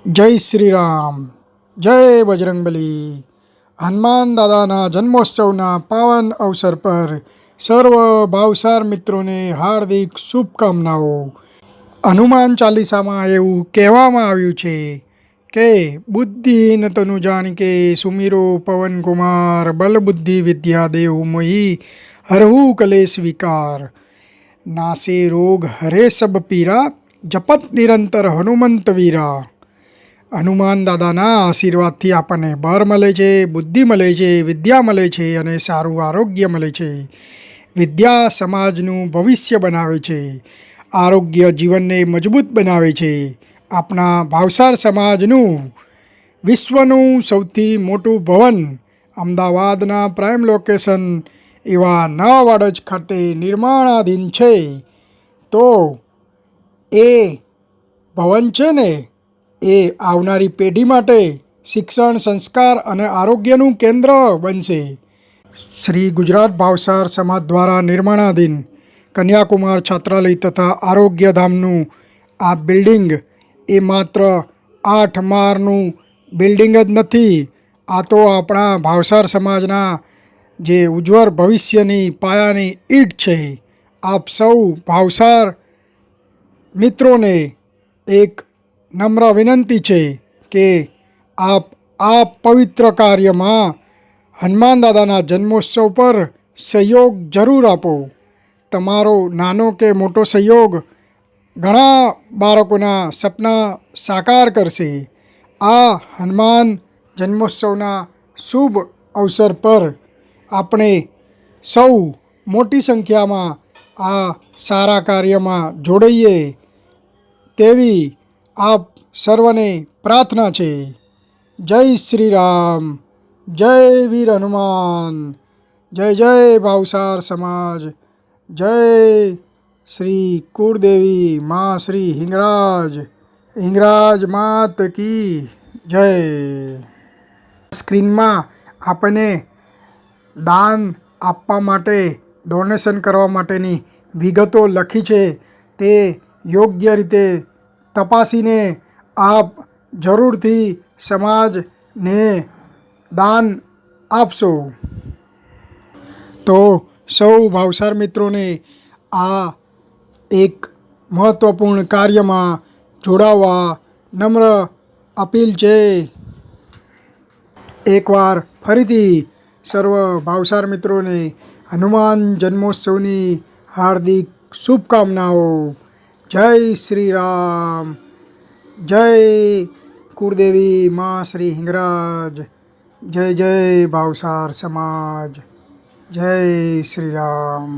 જય શ્રી રામ, જય બજરંગબલી. હનુમાન દાદાના જન્મોત્સવના પાવન અવસર પર સર્વ ભાવસાર મિત્રોને હાર્દિક શુભકામનાઓ. હનુમાન ચાલીસામાં એવું કહેવામાં આવ્યું છે કે બુદ્ધિહીન તનુ જાણકે સુમિરો પવન કુમાર બલ બુદ્ધિ વિદ્યા દેવ મોહી હરહુ કલેશ વિકાર નાસે રોગ હરે સબ પીરા જપત નિરંતર હનુમંત વીરા. હનુમાન દાદાના આશીર્વાદથી આપણને બળ મળે છે, બુદ્ધિ મળે છે, વિદ્યા મળે છે અને સારું આરોગ્ય મળે છે. વિદ્યા સમાજનું ભવિષ્ય બનાવે છે, આરોગ્ય જીવનને મજબૂત બનાવે છે. આપણા ભાવસાર સમાજનું વિશ્વનું સૌથી મોટું ભવન અમદાવાદના પ્રાઇમ લોકેશન એવા નવા વાડજ ખાતે નિર્માણાધીન છે. તો એ ભવન છે ને એ આવનારી પેઢી માટે શિક્ષણ, સંસ્કાર અને આરોગ્યનું કેન્દ્ર બનશે. શ્રી ગુજરાત ભાવસાર સમાજ દ્વારા નિર્માણાધીન કન્યાકુમાર છાત્રાલય તથા આરોગ્યધામનું આ બિલ્ડિંગ એ માત્ર 8 માળનું બિલ્ડિંગ જ નથી. આ તો આપણા ભાવસાર સમાજના જે ઉજ્જવળ ભવિષ્યની પાયાની ઈંટ છે. આપ સૌ ભાવસાર મિત્રોને એક નમ્ર વિનંતી છે કે આપ આ પવિત્ર કાર્યમાં હનુમાન દાદાના જન્મોત્સવ પર સહયોગ જરૂર આપો. તમારો નાનો કે મોટો સહયોગ ઘણા બાળકોના સપના સાકાર કરશે. આ હનુમાન જન્મોત્સવના શુભ અવસર પર આપણે સૌ મોટી સંખ્યામાં આ સારા કાર્યમાં જોડાઈએ તેવી આપ સર્વને પ્રાર્થના છે. જય શ્રી રામ, જય વીર હનુમાન, જય જય ભાવસાર સમાજ, જય શ્રી કુળદેવી મા શ્રી હિંગરાજ માત કી જય. સ્ક્રીનમાં આપણને દાન આપવા માટે, ડોનેશન કરવા માટેની વિગતો લખી છે. તે યોગ્ય રીતે તપાસીને આપ જરૂરથી સમાજને દાન આપશો. તો સૌ ભાવસાર મિત્રોને આ એક મહત્ત્વપૂર્ણ કાર્યમાં જોડાવા નમ્ર અપીલ છે. એકવાર ફરીથી સર્વ ભાવસાર મિત્રોને હનુમાન જન્મોત્સવની હાર્દિક શુભકામનાઓ. જય શ્રી રામ, જય કુળદેવી મા શ્રી હિંગરાજ, જય જય ભાવસાર સમાજ, જય શ્રી રામ.